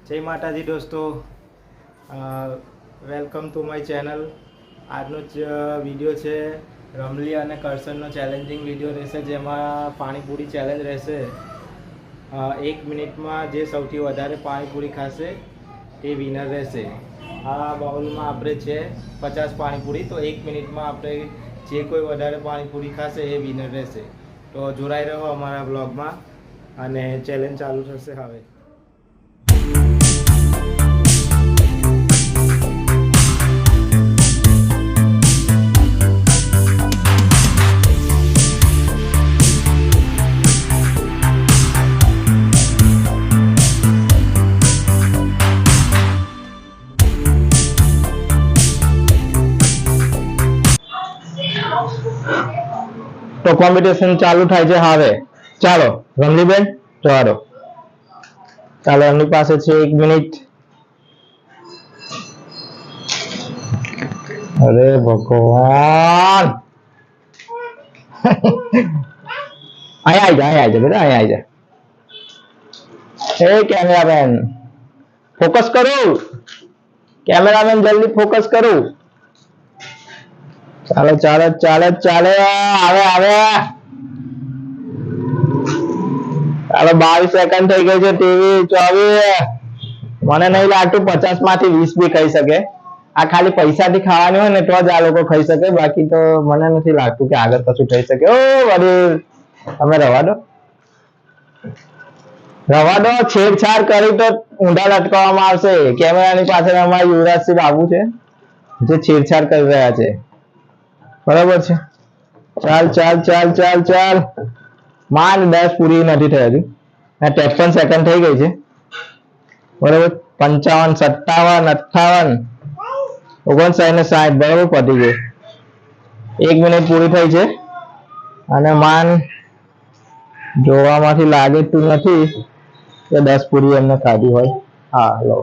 જય માતાજી દોસ્તો, વેલકમ ટુ માય ચેનલ। આજનો જ વિડીયો છે રમલી અને કરશનનો ચેલેન્જિંગ વિડીયો રહેશે, જેમાં પાણીપુરી ચેલેન્જ રહેશે। 1 મિનિટમાં જે સૌથી વધારે પાણીપુરી ખાશે તે વિનર રહેશે। આ બાઉલમાં આપણે છે 50 પાણીપુરી, તો 1 મિનિટમાં આપણે જે કોઈ વધારે પાણીપુરી ખાશે એ વિનર રહેશે। તો જોડાઈ રહો અમારા બ્લોગમાં અને ચેલેન્જ ચાલુ થશે હવે। तो कॉम्पिटिशन चालू थाय छे हवे। चालो रमलीबेन जोड़ो। चालो एमनी पासे छे 1 मिनिट। अरे भगवान आया बेटा, आया ए कैमरामैन फोकस करो, कैमरामैन जल्दी फोकस करो। ચાલો ચાલો ચાલો ચાલો આવે આવે ચાલો 22 સેકન્ડ થઈ ગઈ છે। 23 24 મને નહીં લાગતું 50 માંથી 20 બી ખાઈ શકે। આ ખાલી પૈસાથી ખાવાની હોય ને તો જ આ લોકો ખાઈ શકે, બાકી તો મને નથી લાગતું કે આગળ કશું થઈ શકે। ઓ વડીલ તમે રવા દો, છેડછાડ કરી તો ઊંધા લટકાવવામાં આવશે। કેમેરાની પાછળ અમારા યુવરાજસિંહ બાબુ છે જે છેડછાડ કરી રહ્યા છે, बराबर है। चाल चाल चाल चाल चाल मान 10 पूरी नहीं थी हजू, 53 सेकंड थी गई है। बराबर 55 57 58 59 60 बराबर पती गई। 1 मिनिट पूरी थी है અને માન જોવામાંથી લાગે તું નથી કે 10 પૂરી એમને ખાધી હોય। હા લો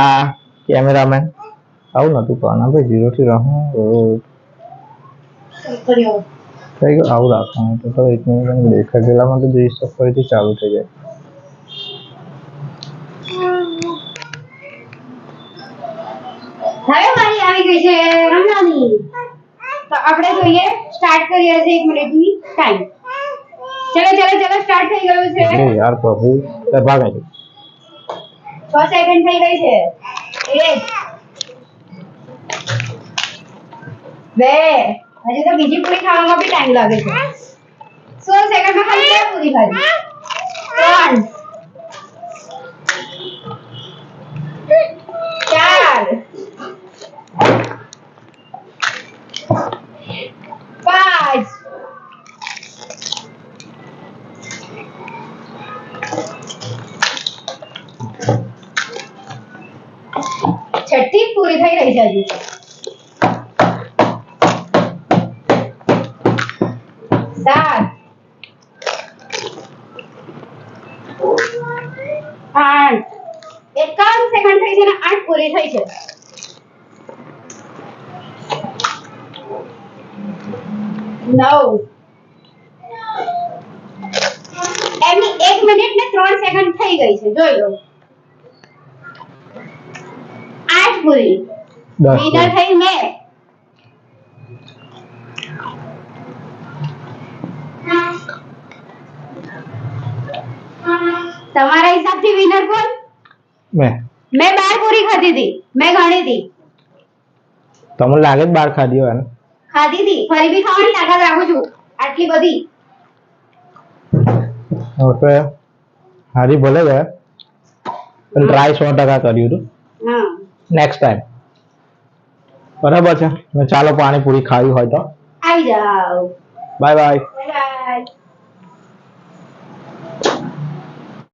આ કેમેરામેન આવું નતું કરવાનું ભાઈ, 0 થી રહું થઈ ગયું આવું રાખવાનું। તો 1 મિનિટ દેખા ગયેલામાં તો જોઈ શકો ફરીથી ચાલુ થઈ જાય। હવે મારી આવી ગઈ છે રમવાની, તો આપણે જોઈએ સ્ટાર્ટ કરીએ છે 1 મિનિટની ટાઈમ। ચલો ચલો ચલો સ્ટાર્ટ થઈ ગયું છે। અરે યાર પ્રભુ તે ભાગે 6 સેકન્ડ થઈ ગઈ છે। 1 2 હજી તો બીજી પૂરી ખાવામાં બી ટાઈમ લાગે છે। 16 સેકન્ડમાં ખાલી 2 પૂરી ખાધી। 4 5 છઠ્ઠી પૂરી થઈ રહી છે હજી। 7 8 51 સેકન્ડ થઈ છે ને 8 પૂરી થઈ છે। 9 એમની 1 મિનિટ ને 3 સેકન્ડ થઈ ગઈ છે, જોઈ લો। 8 પૂરી વિનર થઈ મેં। તમારા હિસાબથી વિનર કોણ? મેં 12 પૂરી ખાધી હતી, મેં ગણી હતી। તમને લાગે 12 ખાધી હોય ને? ખાધી હતી, ફરી બી ખાવાની તાકાત રાખું છું આટલી બધી। ઓકે હારી ભલે ગયા પણ ટ્રાય 100% કર્યું હતું। હા નેક્સ્ટ ટાઈમ બરાબર છે। ચાલો પાણીપુરી ખાવી હોય તો આવી જાઓ। Bye bye. Bye bye.